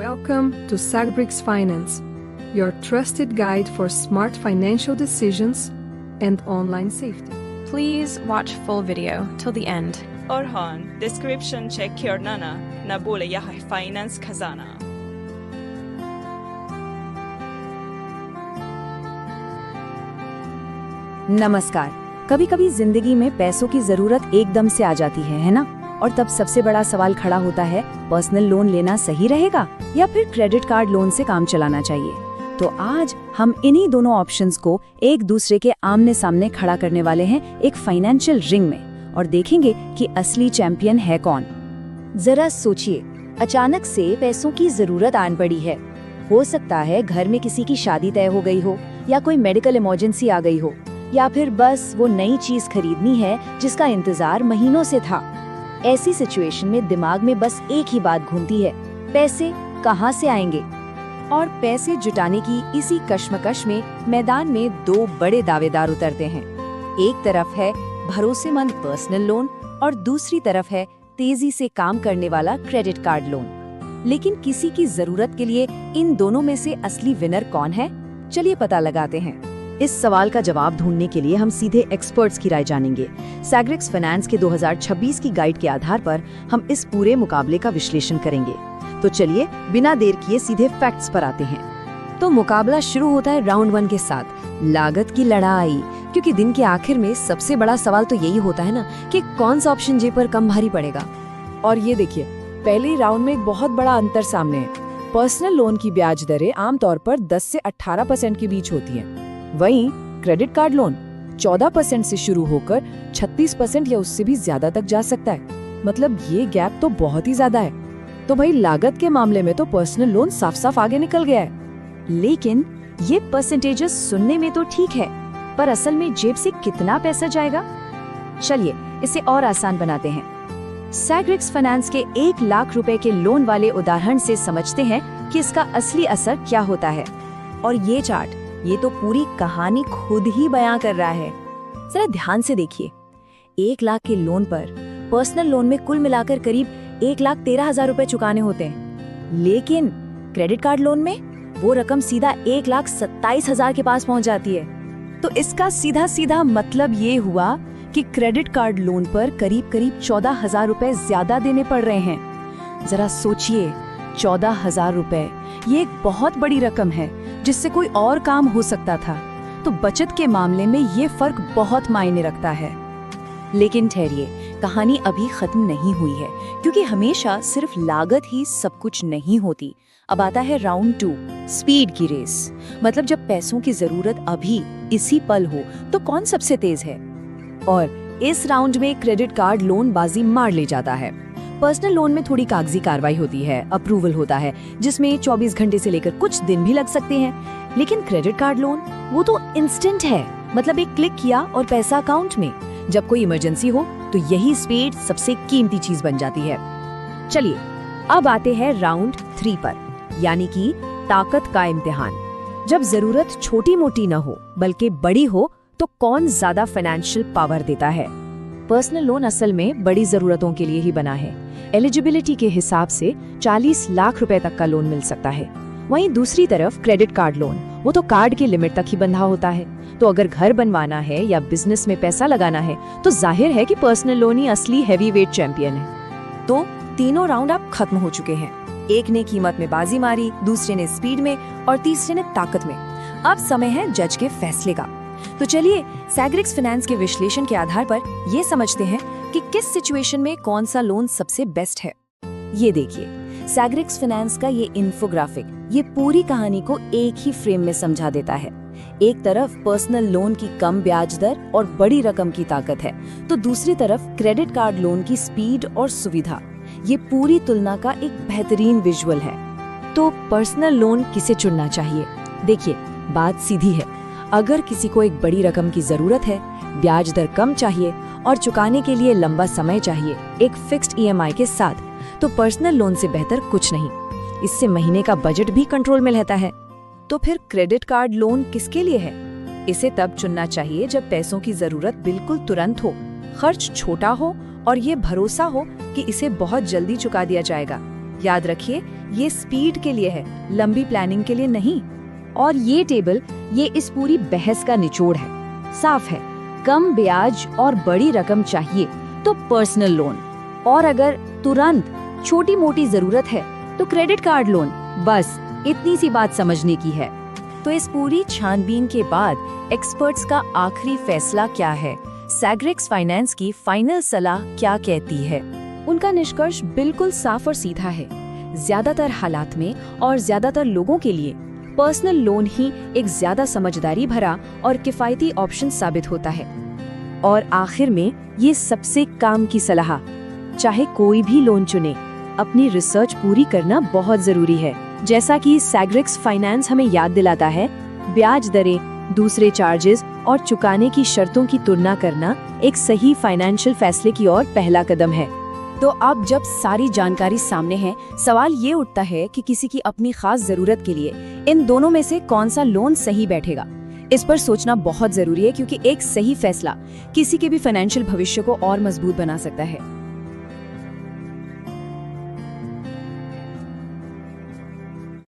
Welcome to Sagbricks Finance, your trusted guide for smart financial decisions and online safety. Please watch full video till the end. और हाँ, description check करना ना बोले यह है finance खजाना। नमस्कार। कभी कभी जिंदगी में पैसों की जरूरत एकदम से आ जाती है ना? और तब सबसे बड़ा सवाल खड़ा होता है, पर्सनल लोन लेना सही रहेगा या फिर क्रेडिट कार्ड लोन से काम चलाना चाहिए। तो आज हम इन्हीं दोनों ऑप्शंस को एक दूसरे के आमने सामने खड़ा करने वाले हैं एक फाइनेंशियल रिंग में, और देखेंगे कि असली चैंपियन है कौन। जरा सोचिए, अचानक से पैसों की जरूरत आन पड़ी है। हो सकता है घर में किसी की शादी तय हो गई हो, या कोई मेडिकल इमरजेंसी आ गई हो, या फिर बस वो नई चीज खरीदनी है जिसका इंतजार महीनों से था। ऐसी सिचुएशन में दिमाग में बस एक ही बात घूमती है, पैसे कहाँ से आएंगे। और पैसे जुटाने की इसी कश्मकश में मैदान में दो बड़े दावेदार उतरते हैं। एक तरफ है भरोसेमंद पर्सनल लोन और दूसरी तरफ है तेजी से काम करने वाला क्रेडिट कार्ड लोन। लेकिन किसी की जरूरत के लिए इन दोनों में से असली विनर कौन है? चलिए पता लगाते हैं। इस सवाल का जवाब ढूंढने के लिए हम सीधे एक्सपर्ट्स की राय जानेंगे। सैग्रिक्स फाइनेंस के 2026 की गाइड के आधार पर हम इस पूरे मुकाबले का विश्लेषण करेंगे। तो चलिए बिना देर किए सीधे फैक्ट्स पर आते हैं। तो मुकाबला शुरू होता है राउंड 1 के साथ, लागत की लड़ाई। क्योंकि दिन के आखिर में सबसे बड़ा सवाल तो यही होता है ना कि कौन सा ऑप्शन जेब पर कम भारी पड़ेगा। और ये देखिए, पहले राउंड में एक बहुत बड़ा अंतर सामने है। पर्सनल लोन की ब्याज दरें आमतौर पर 10 से 18% के बीच होती हैं। वहीं क्रेडिट कार्ड लोन 14% से शुरू होकर 36% या उससे भी ज्यादा तक जा सकता है। मतलब ये गैप तो बहुत ही ज्यादा है। तो भाई लागत के मामले में तो पर्सनल लोन साफ साफ आगे निकल गया है। लेकिन ये परसेंटेजेस सुनने में तो ठीक है, पर असल में जेब से कितना पैसा जाएगा? चलिए इसे और आसान बनाते हैं। सैग्रिक्स फाइनेंस के 1 लाख रुपए के लोन वाले उदाहरण से समझते हैं कि इसका असली असर क्या होता है। और ये चार्ट, ये तो पूरी कहानी खुद ही बयां कर रहा है। जरा ध्यान से देखिए, 1 लाख के लोन पर पर्सनल लोन में कुल मिलाकर करीब 1,13,000 रुपए चुकाने होते हैं। लेकिन क्रेडिट कार्ड लोन में वो रकम सीधा 1,27,000 के पास पहुंच जाती है। तो इसका सीधा सीधा मतलब ये हुआ कि क्रेडिट कार्ड लोन पर करीब 14,000 रुपए ज्यादा देने पड़ रहे हैं। जरा सोचिए, 14,000 रुपए, ये एक बहुत बड़ी रकम है जिससे कोई और काम हो सकता था। तो बचत के मामले में ये फर्क बहुत मायने रखता है। लेकिन ठहरिए, कहानी अभी खत्म नहीं हुई है, क्योंकि हमेशा सिर्फ लागत ही सब कुछ नहीं होती। अब आता है राउंड 2, स्पीड की रेस। मतलब जब पैसों की जरूरत अभी इसी पल हो तो कौन सबसे तेज है। और इस राउंड में क्रेडिट कार्ड लोन बाजी मार ले जाता है। पर्सनल लोन में थोड़ी कागजी कार्रवाई होती है, अप्रूवल होता है, जिसमें 24 घंटे से लेकर कुछ दिन भी लग सकते हैं। लेकिन क्रेडिट कार्ड लोन वो तो इंस्टेंट है। मतलब एक क्लिक किया और पैसा अकाउंट में। जब कोई इमरजेंसी हो तो यही स्पीड सबसे कीमती चीज बन जाती है। चलिए अब आते हैं राउंड 3 पर, यानी कि ताकत का इम्तिहान। जब जरूरत छोटी मोटी न हो बल्कि बड़ी हो तो कौन ज्यादा फाइनेंशियल पावर देता है। पर्सनल लोन असल में बड़ी जरूरतों के लिए ही बना है। एलिजिबिलिटी के हिसाब से 40 लाख रुपए तक का लोन मिल सकता है। वहीं दूसरी तरफ क्रेडिट कार्ड लोन, वो तो कार्ड की लिमिट तक ही बंधा होता है। तो अगर घर बनवाना है या बिजनेस में पैसा लगाना है तो जाहिर है कि पर्सनल लोन ही असली हैवीवेट चैंपियन है। तो तीनों राउंड अब खत्म हो चुके हैं। एक ने कीमत में बाजी मारी, दूसरे ने स्पीड में और तीसरे ने ताकत में। अब समय है जज के फैसले का। तो चलिए सैग्रिक्स फाइनेंस के विश्लेषण के आधार पर ये समझते हैं कि किस सिचुएशन में कौन सा लोन सबसे बेस्ट है। ये देखिए, सैग्रिक्स फाइनेंस का ये इन्फोग्राफिक ये पूरी कहानी को एक ही फ्रेम में समझा देता है। एक तरफ पर्सनल लोन की कम ब्याज दर और बड़ी रकम की ताकत है, तो दूसरी तरफ क्रेडिट कार्ड लोन की स्पीड और सुविधा। ये पूरी तुलना का एक बेहतरीन विजुअल है। तो पर्सनल लोन किसे चुनना चाहिए? देखिए, बात सीधी है। अगर किसी को एक बड़ी रकम की जरूरत है, ब्याज दर कम चाहिए और चुकाने के लिए लंबा समय चाहिए एक फिक्स्ड ईएमआई के साथ, तो पर्सनल लोन से बेहतर कुछ नहीं। इससे महीने का बजट भी कंट्रोल में रहता है। तो फिर क्रेडिट कार्ड लोन किसके लिए है? इसे तब चुनना चाहिए जब पैसों की जरूरत बिल्कुल तुरंत हो, खर्च छोटा हो और ये भरोसा हो कि इसे बहुत जल्दी चुका दिया जाएगा। याद रखिए, ये स्पीड के लिए है, लंबी प्लानिंग के लिए नहीं। और ये टेबल, ये इस पूरी बहस का निचोड़ है। साफ है, कम ब्याज और बड़ी रकम चाहिए तो पर्सनल लोन, और अगर तुरंत छोटी मोटी जरूरत है तो क्रेडिट कार्ड लोन। बस इतनी सी बात समझने की है। तो इस पूरी छानबीन के बाद एक्सपर्ट्स का आखिरी फैसला क्या है? सैग्रिक्स फाइनेंस की फाइनल सलाह क्या कहती है? उनका निष्कर्ष बिल्कुल साफ और सीधा है। ज्यादातर हालात में और ज्यादातर लोगों के लिए पर्सनल लोन ही एक ज्यादा समझदारी भरा और किफायती ऑप्शन साबित होता है। और आखिर में ये सबसे काम की सलाह, चाहे कोई भी लोन चुने, अपनी रिसर्च पूरी करना बहुत जरूरी है। जैसा कि सैग्रिक्स फाइनेंस हमें याद दिलाता है, ब्याज दरें, दूसरे चार्जेस और चुकाने की शर्तों की तुलना करना एक सही फाइनेंशियल फैसले की ओर पहला कदम है। तो अब जब सारी जानकारी सामने है, सवाल ये उठता है कि किसी की अपनी खास जरूरत के लिए इन दोनों में से कौन सा लोन सही बैठेगा। इस पर सोचना बहुत जरूरी है, क्योंकि एक सही फैसला किसी के भी फाइनेंशियल भविष्य को और मजबूत बना सकता है।